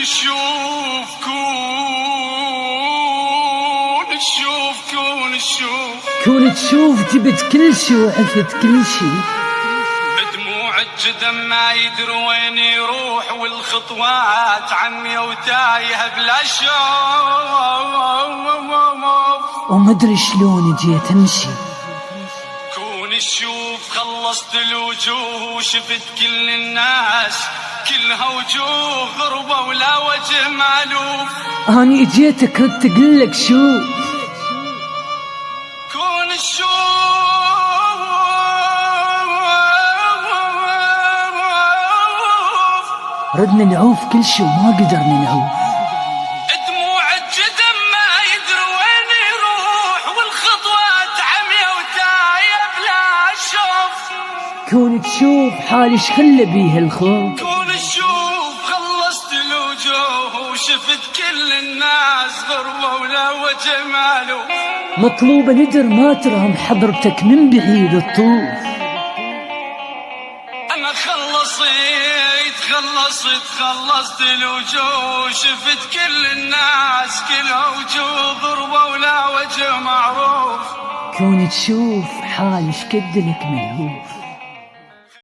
تشوف كون تشوف جبت كل شي وعفت كل شي. بدموع الجدم ما يدري وين يروح والخطوات عمي وتايه بلا شوف ومدري شلون جيت امشي. كون تشوف خلصت الوجوه وشفت كل الناس كلها وجوه غربة ولا وجه مألوف. اني اجيتك ردت اقلك شوف. كون تشوف ردنا نعوف كل شي وما قدرنا نعوف. دموع الجدم ما يدري وين يروح والخطوات عمية وتايه بلا شوف. كون تشوف حالي شخلى بيه الخوف. كون تشوف خلصت الوجوه وشفت كل الناس غربة ولا وجه مألوف. مطلوبة ندر ما ترهم حضرتك من بعيد الطوف. أنا خلصت الوجوه شفت كل الناس كلها وجوه غربة ولا وجه معروف. كون تشوف حالي شكد لك ملهوف.